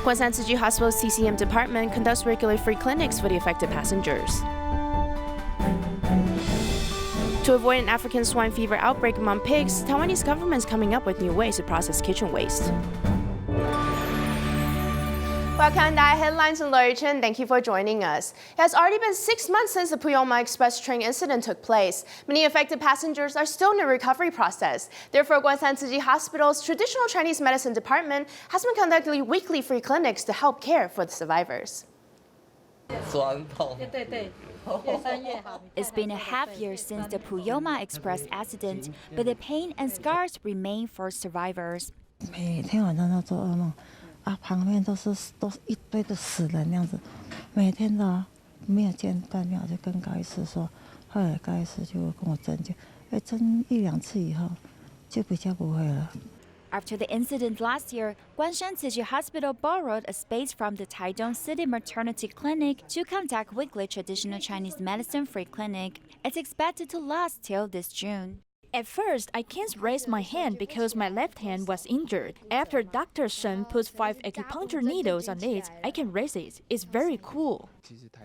Kuanshan Tzu Chi Hospital's TCM Department conducts regular free clinics for the affected passengers. To avoid an African swine fever outbreak among pigs, Taiwanese government is coming up with new ways to process kitchen waste. Welcome to DaAi Headlines and Lori Chen. Thank you for joining us. It has already been 6 months since the Puyuma Express Train incident took place. Many affected passengers are still in the recovery process. Therefore, Kuanshan Tzu Chi Hospital's traditional Chinese medicine department has been conducting weekly free clinics to help care for the survivors. It's been a half year since the Puyuma Express accident, but the pain and scars remain for survivors. 每天晚上都做噩梦，旁边都是一堆的死人那样子，每天都没有间断掉，就跟高医师说，后来高医师就跟我针灸，针1、2次以后，就比较不会了。 After the incident last year, Kuanshan Tzu Chi Hospital borrowed a space from the Taidong City Maternity Clinic to conduct weekly traditional Chinese medicine free clinic. It's expected to last till this June. At first, I can't raise my hand because my left hand was injured. After Dr. Shen puts 5 acupuncture needles on it, I can raise it. It's very cool.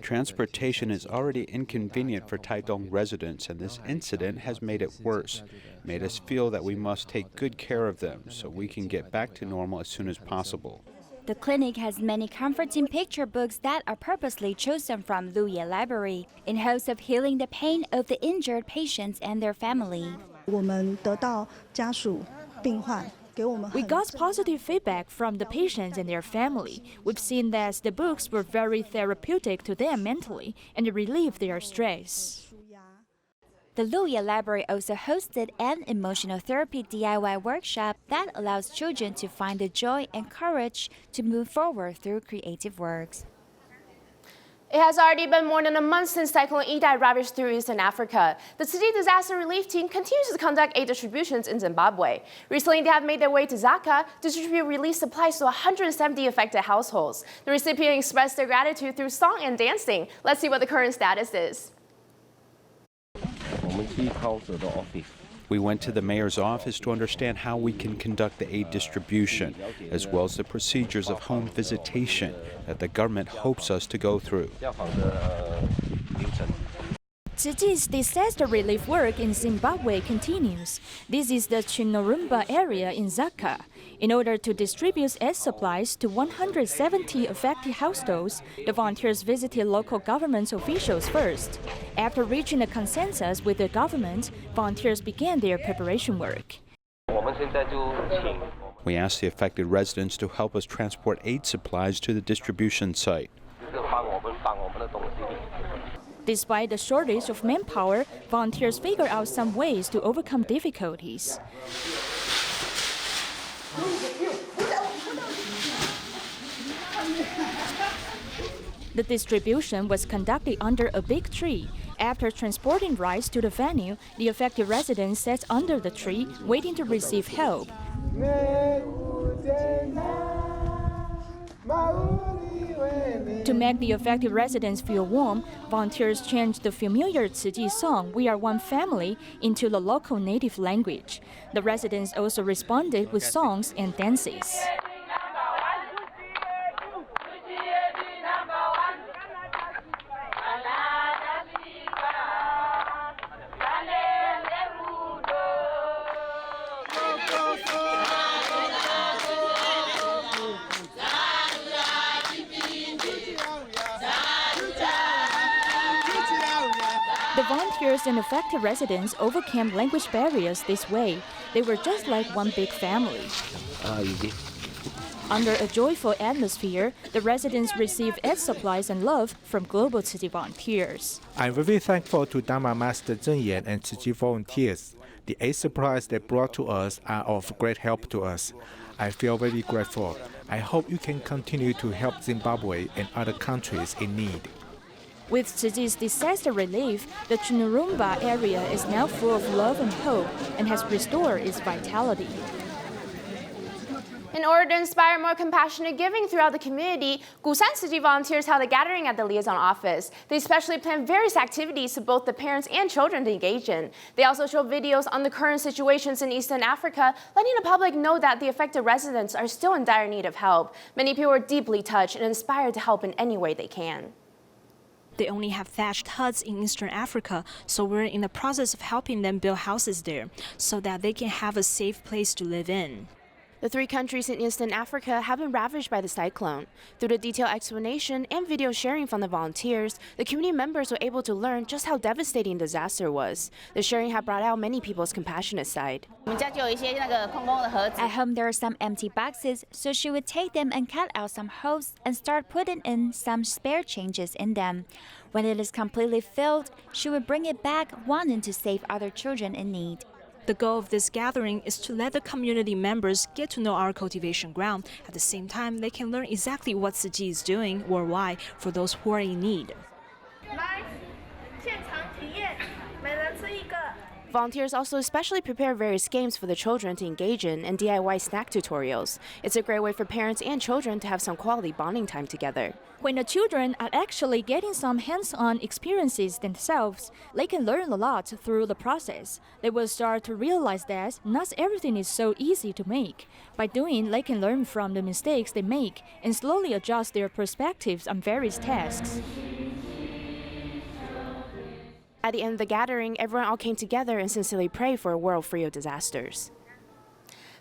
Transportation is already inconvenient for Taidong residents, and this incident has made it worse. Made us feel that we must take good care of them so we can get back to normal as soon as possible. The clinic has many comforting picture books that are purposely chosen from Luyie Library in hopes of healing the pain of the injured patients and their family. We got positive feedback from the patients and their family. We've seen that the books were very therapeutic to them mentally and relieved their stress. The Luyie Library also hosted an emotional therapy DIY workshop that allows children to find the joy and courage to move forward through creative works. It has already been more than a month since Cyclone Idai ravaged through Eastern Africa. The Tzu Chi Disaster Relief Team continues to conduct aid distributions in Zimbabwe. Recently, they have made their way to Zaka to distribute relief supplies to 170 affected households. The recipients expressed their gratitude through song and dancing. Let's see what the current status is. We went to the mayor's office to understand how we can conduct the aid distribution, as well as the procedures of home visitation that the government hopes us to go through. Tzu Chi's disaster relief work in Zimbabwe continues. This is the Chinorumba area in Zaka. In order to distribute aid supplies to 170 affected households, the volunteers visited local government officials first. After reaching a consensus with the government, volunteers began their preparation work. We asked the affected residents to help us transport aid supplies to the distribution site. Despite the shortage of manpower, volunteers figured out some ways to overcome difficulties. The distribution was conducted under a big tree. After transporting rice to the venue, the affected residents sat under the tree, waiting to receive help. To make the affected residents feel warm, volunteers changed the familiar Tzu Chi song, "We Are One Family," into the local native language. The residents also responded with songs and dances. The volunteers and affected residents overcame language barriers this way. They were just like one big family. Under a joyful atmosphere, the residents received aid supplies and love from global Tzu Chi volunteers. I'm very thankful to Dharma Master Zheng Yan and Tzu Chi volunteers. The aid supplies they brought to us are of great help to us. I feel very grateful. I hope you can continue to help Zimbabwe and other countries in need. With Tzu Chi's disaster relief, the Chinorumba area is now full of love and hope and has restored its vitality. In order to inspire more compassionate giving throughout the community, Kuanshan Tzu Chi volunteers held a gathering at the liaison office. They specially planned various activities for both the parents and children to engage in. They also showed videos on the current situations in Eastern Africa, letting the public know that the affected residents are still in dire need of help. Many people were deeply touched and inspired to help in any way they can. They only have thatched huts in Eastern Africa, so we're in the process of helping them build houses there so that they can have a safe place to live in. The 3 countries in Eastern Africa have been ravaged by the cyclone. Through the detailed explanation and video sharing from the volunteers, the community members were able to learn just how devastating the disaster was. The sharing had brought out many people's compassionate side. At home, there are some empty boxes, so she would take them and cut out some holes and start putting in some spare changes in them. When it is completely filled, she would bring it back, wanting to save other children in need. The goal of this gathering is to let the community members get to know our cultivation ground. At the same time, they can learn exactly what Tzu Chi is doing worldwide for those who are in need. Volunteers also especially prepare various games for the children to engage in and DIY snack tutorials. It's a great way for parents and children to have some quality bonding time together. When the children are actually getting some hands-on experiences themselves, they can learn a lot through the process. They will start to realize that not everything is so easy to make. By doing, they can learn from the mistakes they make and slowly adjust their perspectives on various tasks. At the end of the gathering, everyone all came together and sincerely prayed for a world free of disasters.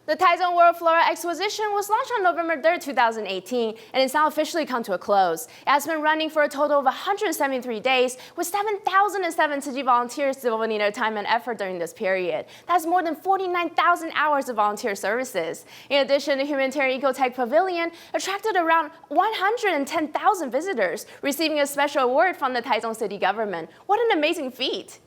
The Taiwan World Flora Exposition was launched on November 3, 2018, and it's now officially come to a close. It has been running for a total of 173 days, with 7,007 Tzu Chi volunteers devoting their time and effort during this period. That's more than 49,000 hours of volunteer services. In addition, the Humanitarian Ecotech Pavilion attracted around 110,000 visitors, receiving a special award from the Taiwan City Government. What an amazing feat!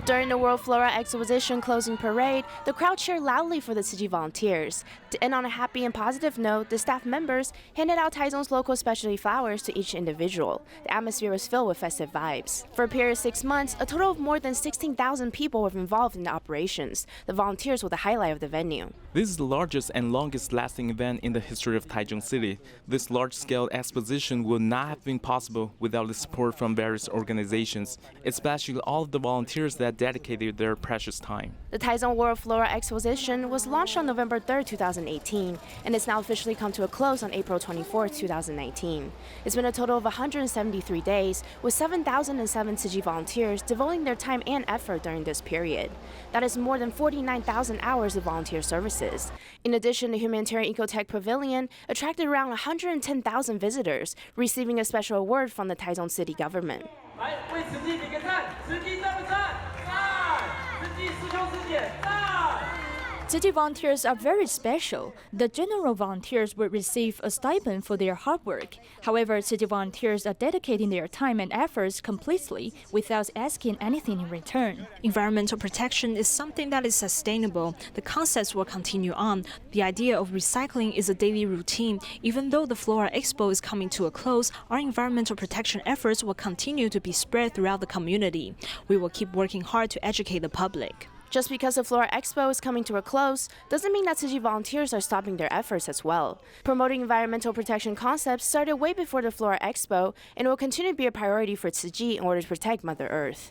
During the World Flora Exposition closing parade, the crowd cheered loudly for the Tzu Chi volunteers. To end on a happy and positive note, the staff members handed out Taiwan's local specialty flowers to each individual. The atmosphere was filled with festive vibes. For a period of 6 months, a total of more than 16,000 people were involved in the operations. The volunteers were the highlight of the venue. This is the largest and longest-lasting event in the history of Taichung City. This large-scale exposition would not have been possible without the support from various organizations, especially all of the volunteers that dedicated their precious time. The Taiwan World Flora Exposition was launched on November 3, 2018, and it's now officially come to a close on April 24, 2019. It's been a total of 173 days, with 7,007 Tzu Chi volunteers devoting their time and effort during this period. That is more than 49,000 hours of volunteer services. In addition, the Humanitarian Ecotech Pavilion attracted around 110,000 visitors, receiving a special award from the Taiwan City Government. Tzu Chi volunteers are very special. The general volunteers will receive a stipend for their hard work. However, Tzu Chi volunteers are dedicating their time and efforts completely without asking anything in return. Environmental protection is something that is sustainable. The concepts will continue on. The idea of recycling is a daily routine. Even though the Flora Expo is coming to a close, our environmental protection efforts will continue to be spread throughout the community. We will keep working hard to educate the public. Just because the Flora Expo is coming to a close doesn't mean that Tzu Chi volunteers are stopping their efforts as well. Promoting environmental protection concepts started way before the Flora Expo and will continue to be a priority for Tzu Chi in order to protect Mother Earth.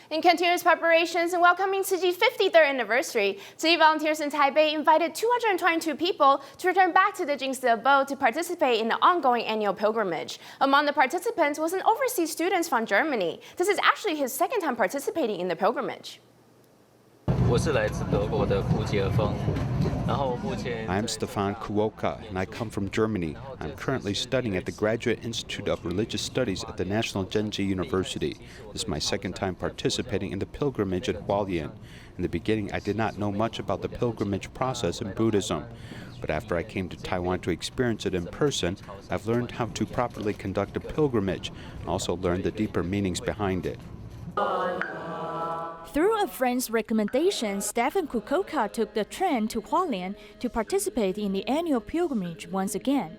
In continuous preparations and welcoming Tzu Chi's 53rd anniversary, Tzu Chi volunteers in Taipei invited 222 people to return back to the Jingsi abode to participate in the ongoing annual pilgrimage. Among the participants was an overseas student from Germany. This is actually his second time participating in the pilgrimage. I I'm Stefan Kuoka, and I come from Germany. I'm currently studying at the Graduate Institute of Religious Studies at the National Zhenji University. This is my second time participating in the pilgrimage at Hualien. In the beginning, I did not know much about the pilgrimage process in Buddhism. But after I came to Taiwan to experience it in person, I've learned how to properly conduct a pilgrimage, and also learned the deeper meanings behind it. Through a friend's recommendation, Stefan Kukoka took the train to Hualien to participate in the annual pilgrimage once again.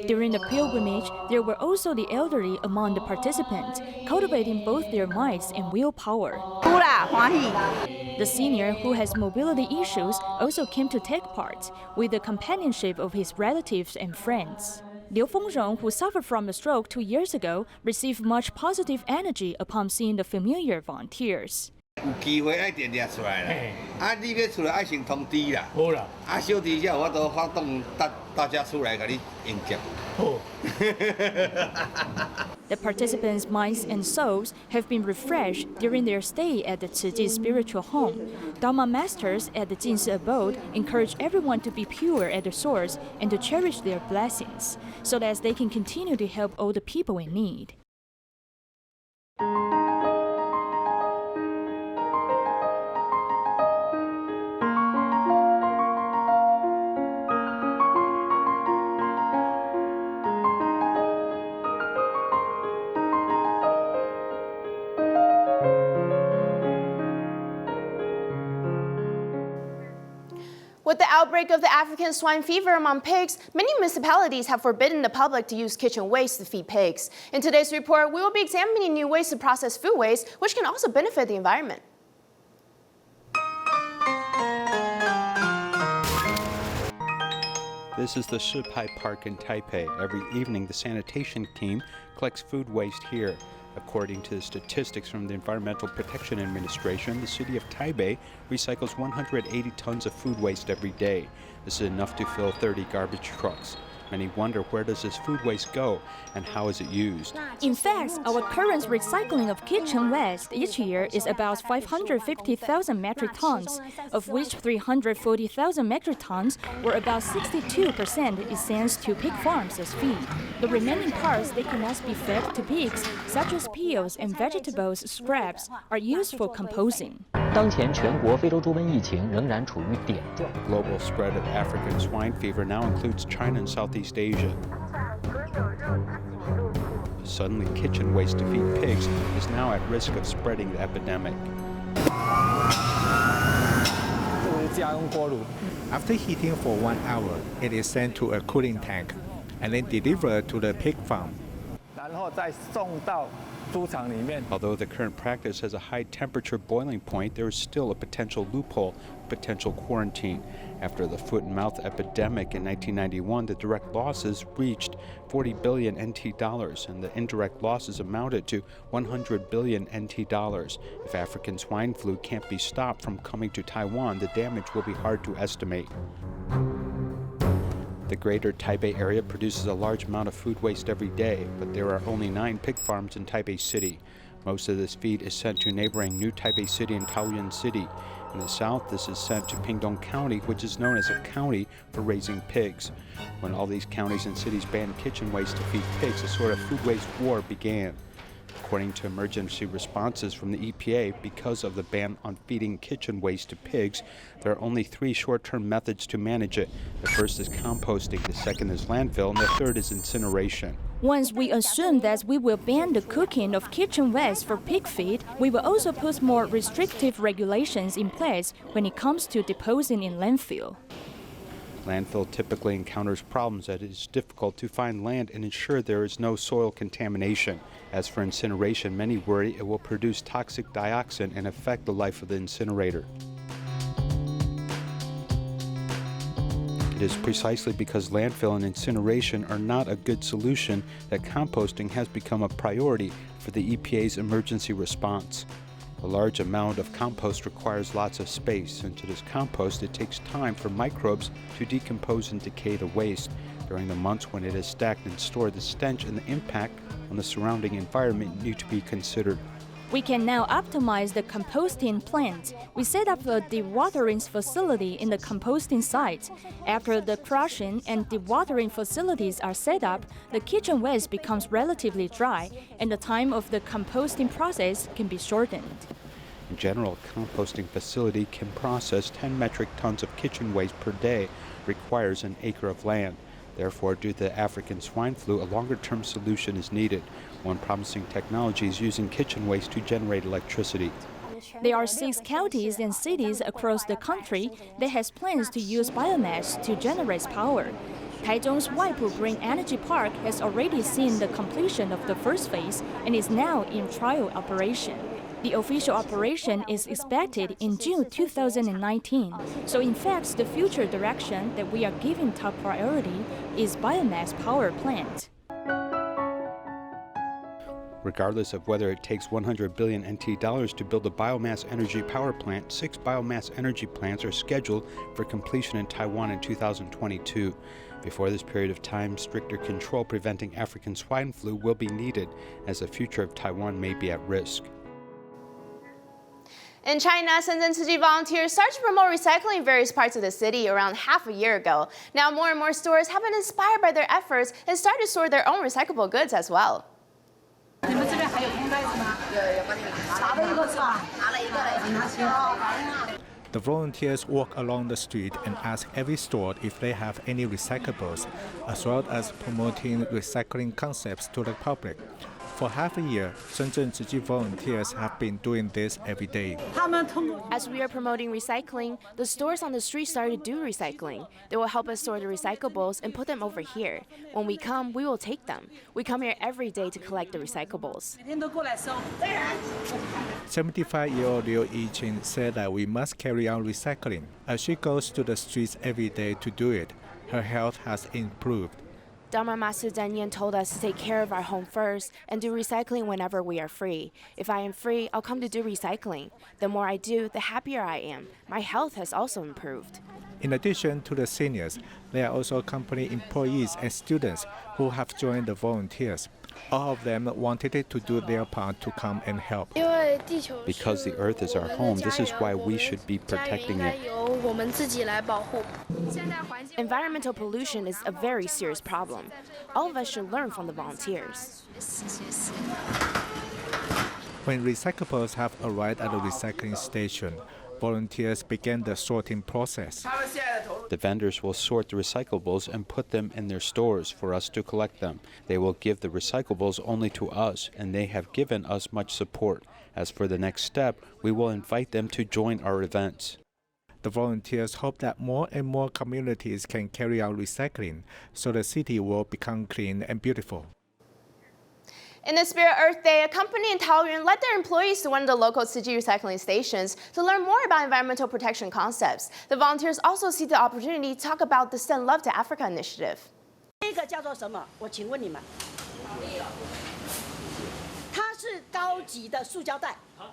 During the pilgrimage, there were also the elderly among the participants, cultivating both their minds and willpower. The senior, who has mobility issues, also came to take part, with the companionship of his relatives and friends. Liu Fengrong, who suffered from a stroke 2 years ago, received much positive energy upon seeing the familiar volunteers. 有机會愛點出來啦，你要出來愛先通知啦，好啦，小弟之後我都發動大家出來給你迎接。The participants' minds and souls have been refreshed during their stay at the Tzu Chi spiritual home. Dharma masters at the Jinsi abode encourage everyone to be pure at the source and to cherish their blessings, so that they can continue to help all the people in need. With the outbreak of the African swine fever among pigs, many municipalities have forbidden the public to use kitchen waste to feed pigs. In today's report, we will be examining new ways to process food waste, which can also benefit the environment. This is the Shipai Park in Taipei. Every evening, the sanitation team collects food waste here. According to the statistics from the Environmental Protection Administration, the city of Taipei recycles 180 tons of food waste every day. This is enough to fill 30 garbage trucks. Many wonder, where does this food waste go and how is it used? In fact, our current recycling of kitchen waste each year is about 550,000 metric tons, of which 340,000 metric tons, or about 62%, is sent to pig farms as feed. The remaining parts that cannot be fed to pigs, such as peels and vegetables scraps, are used for composting. 当前全国非洲猪瘟疫情仍然处于点状。 Global spread of African swine fever now includes China and Southeast Asia. Suddenly, kitchen waste to feed pigs is now at risk of spreading the epidemic. After heating for 1 hour, it is sent to a cooling tank and then delivered to the pig farm. Although the current practice has a high temperature boiling point, there is still a potential loophole, potential quarantine. After the foot and mouth epidemic in 1991, the direct losses reached 40 billion NT dollars, and the indirect losses amounted to 100 billion NT dollars. If African swine flu can't be stopped from coming to Taiwan, the damage will be hard to estimate. The greater Taipei area produces a large amount of food waste every day, but there are only 9 pig farms in Taipei City. Most of this feed is sent to neighboring New Taipei City and Taoyuan City. In the south, this is sent to Pingdong County, which is known as a county for raising pigs. When all these counties and cities banned kitchen waste to feed pigs, a sort of food waste war began. According to emergency responses from the EPA, because of the ban on feeding kitchen waste to pigs, there are only 3 short-term methods to manage it. The first is composting, the second is landfill, and the third is incineration. Once we assume that we will ban the cooking of kitchen waste for pig feed, we will also put more restrictive regulations in place when it comes to disposing in landfill. Landfill typically encounters problems that it is difficult to find land and ensure there is no soil contamination. As for incineration, many worry it will produce toxic dioxin and affect the life of the incinerator. It is precisely because landfill and incineration are not a good solution that composting has become a priority for the EPA's emergency response. A large amount of compost requires lots of space, and to this compost it takes time for microbes to decompose and decay the waste. During the months when it is stacked and stored, the stench and the impact on the surrounding environment need to be considered. We can now optimize the composting plant. We set up a dewatering facility in the composting site. After the crushing and dewatering facilities are set up, the kitchen waste becomes relatively dry, and the time of the composting process can be shortened. In general, a composting facility can process 10 metric tons of kitchen waste per day, requires an acre of land. Therefore, due to the African swine flu, a longer-term solution is needed. One promising technology is using kitchen waste to generate electricity. There are 6 counties and cities across the country that has plans to use biomass to generate power. Taichung's Waipu Green Energy Park has already seen the completion of the first phase and is now in trial operation. The official operation is expected in June 2019. So in fact, the future direction that we are giving top priority is biomass power plant. Regardless of whether it takes 100 billion NT dollars to build a biomass energy power plant, 6 biomass energy plants are scheduled for completion in Taiwan in 2022. Before this period of time, stricter control preventing African swine flu will be needed, as the future of Taiwan may be at risk. In China, Shenzhen Tzu Chi volunteers started to promote recycling in various parts of the city around half a year ago. Now more and more stores have been inspired by their efforts and started to store their own recyclable goods as well. The volunteers walk along the street and ask every store if they have any recyclables, as well as promoting recycling concepts to the public. For half a year, Shenzhen Tzu Chi volunteers have been doing this every day. As we are promoting recycling, the stores on the street started to do recycling. They will help us store the recyclables and put them over here. When we come, we will take them. We come here every day to collect the recyclables. 75-year-old Lori Chen said that we must carry on recycling. As she goes to the streets every day to do it, her health has improved. Dharma Master Zhen Yan told us to take care of our home first and do recycling whenever we are free. If I am free, I'll come to do recycling. The more I do, the happier I am. My health has also improved. In addition to the seniors, there are also company employees and students who have joined the volunteers. All of them wanted to do their part to come and help. Because the earth is our home, this is why we should be protecting it. Environmental pollution is a very serious problem. All of us should learn from the volunteers. When recyclables have arrived at the recycling station, volunteers began the sorting process. The vendors will sort the recyclables and put them in their stores for us to collect them. They will give the recyclables only to us, and they have given us much support. As for the next step, we will invite them to join our events. The volunteers hope that more and more communities can carry out recycling, so the city will become clean and beautiful. In the spirit of Earth Day, a company in Taoyuan led their employees to one of the local Tzu Chi recycling stations to learn more about environmental protection concepts. The volunteers also see the opportunity to talk about the Send Love to Africa initiative.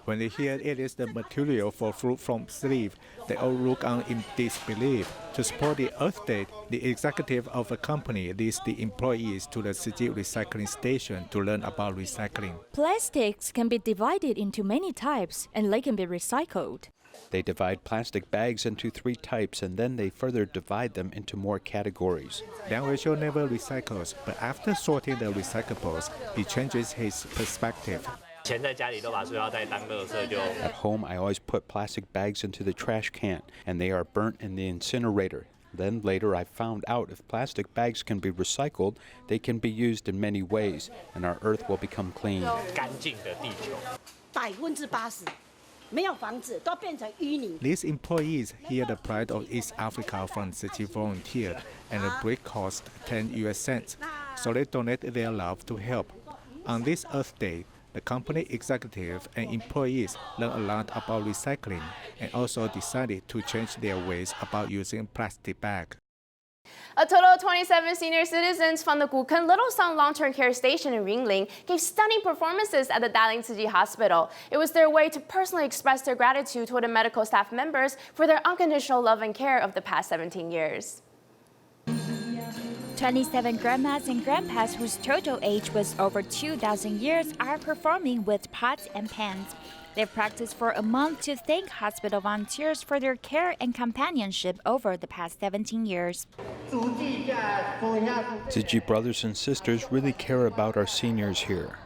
When they hear it is the material for fruit from sleeve, they all look on in disbelief. To support the Earth Day, the executive of a company leads the employees to the Tzu Chi recycling station to learn about recycling. Plastics can be divided into many types and they can be recycled. They divide plastic bags into 3 types, and then they further divide them into more categories. Liang Weishou never recycles, but after sorting the recyclables, he changes his perspective. At home, I always put plastic bags into the trash can, and they are burnt in the incinerator. Then later I found out if plastic bags can be recycled, they can be used in many ways, and our earth will become clean. These employees hear the pride of East Africa from Tzu Chi volunteer, and the brick cost 10 US cents, so they donate their love to help. On this Earth Day, the company executive and employees learn a lot about recycling and also decided to change their ways about using plastic bag. A total of 27 senior citizens from the Guken Little Sun Long-Term Care Station in Ringling gave stunning performances at the Dalian Tzu Chi Hospital. It was their way to personally express their gratitude toward the medical staff members for their unconditional love and care of the past 17 years. 27 grandmas and grandpas whose total age was over 2,000 years are performing with pots and pans. They've practiced for a month to thank hospital volunteers for their care and companionship over the past 17 years. Tzu Chi brothers and sisters really care about our seniors here.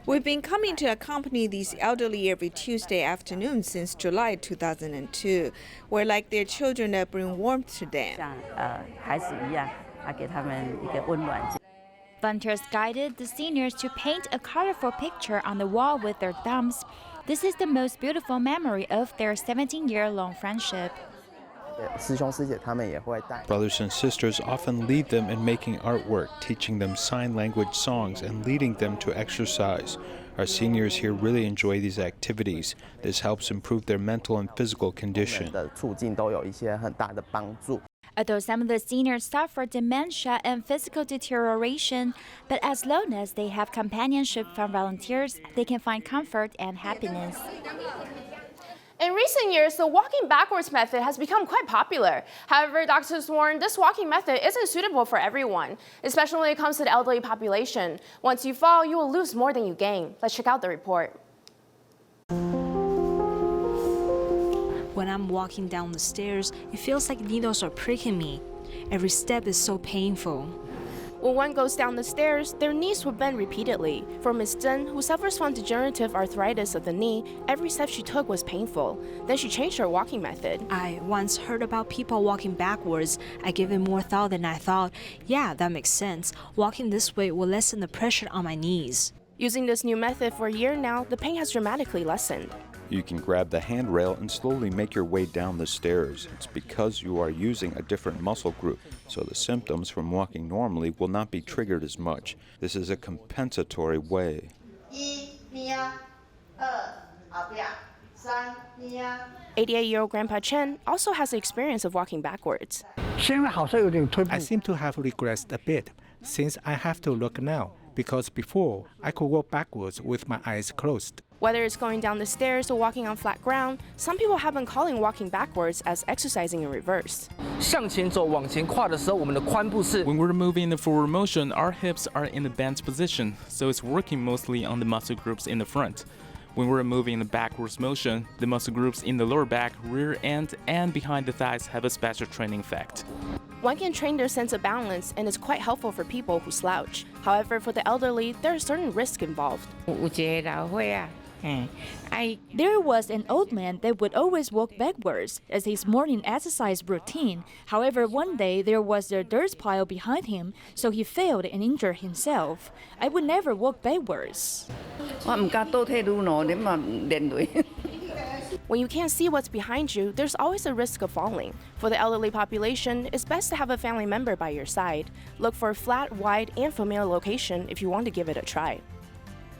We've been coming to accompany these elderly every Tuesday afternoon since July 2002. We're like their children that bring warmth to them. Volunteers guided the seniors to paint a colorful picture on the wall with their thumbs. This is the most beautiful memory of their 17-year-long friendship. Brothers and sisters often lead them in making artwork, teaching them sign language songs, and leading them to exercise. Our seniors here really enjoy these activities. This helps improve their mental and physical condition. Although some of the seniors suffer dementia and physical deterioration, but as long as they have companionship from volunteers, they can find comfort and happiness. In recent years, the walking backwards method has become quite popular. However, doctors warn this walking method isn't suitable for everyone, especially when it comes to the elderly population. Once you fall, you will lose more than you gain. Let's check out the report. When I'm walking down the stairs, it feels like needles are pricking me. Every step is so painful. When one goes down the stairs, their knees will bend repeatedly. For Ms. Zhen, who suffers from degenerative arthritis of the knee, every step she took was painful. Then she changed her walking method. I once heard about people walking backwards. I gave it more thought than I thought. Yeah, that makes sense. Walking this way will lessen the pressure on my knees. Using this new method for a year now, the pain has dramatically lessened. You can grab the handrail and slowly make your way down the stairs. It's because you are using a different muscle group, so the symptoms from walking normally will not be triggered as much. This is a compensatory way. 88-year-old Grandpa Chen also has the experience of walking backwards. I seem to have regressed a bit since I have to look now, because before I could walk backwards with my eyes closed. Whether it's going down the stairs or walking on flat ground, some people have been calling walking backwards as exercising in reverse. When we're moving in the forward motion, our hips are in a bent position, so it's working mostly on the muscle groups in the front. When we're moving in the backwards motion, the muscle groups in the lower back, rear end, and behind the thighs have a special training effect. One can train their sense of balance and is quite helpful for people who slouch. However, for the elderly, there are certain risks involved. There was an old man that would always walk backwards as his morning exercise routine. However, one day there was a dirt pile behind him, so he failed and injured himself. I would never walk backwards. When you can't see what's behind you, there's always a risk of falling. For the elderly population, it's best to have a family member by your side. Look for a flat, wide, and familiar location if you want to give it a try.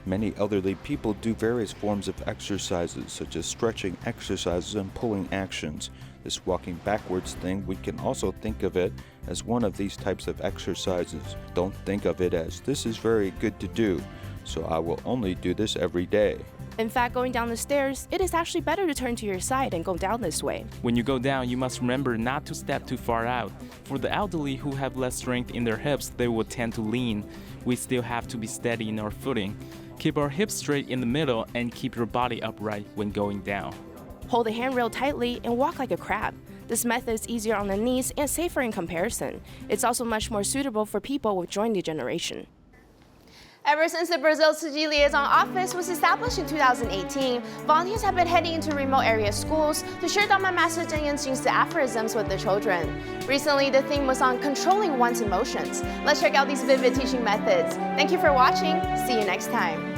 Many elderly people do various forms of exercises, such as stretching exercises and pulling actions. This walking backwards thing, we can also think of it as one of these types of exercises. Don't think of it as, this is very good to do, so I will only do this every day. In fact, going down the stairs, it is actually better to turn to your side and go down this way. When you go down, you must remember not to step too far out. For the elderly who have less strength in their hips, they will tend to lean. We still have to be steady in our footing. Keep our hips straight in the middle and keep your body upright when going down. Hold the handrail tightly and walk like a crab. This method is easier on the knees and safer in comparison. It's also much more suitable for people with joint degeneration. Ever since the Brazil Tzu Chi Liaison Office was established in 2018, volunteers have been heading into remote area schools to share Dharma Master Zheng Yanqing's aphorisms with the children. Recently, the theme was on controlling one's emotions. Let's check out these vivid teaching methods. Thank you for watching. See you next time.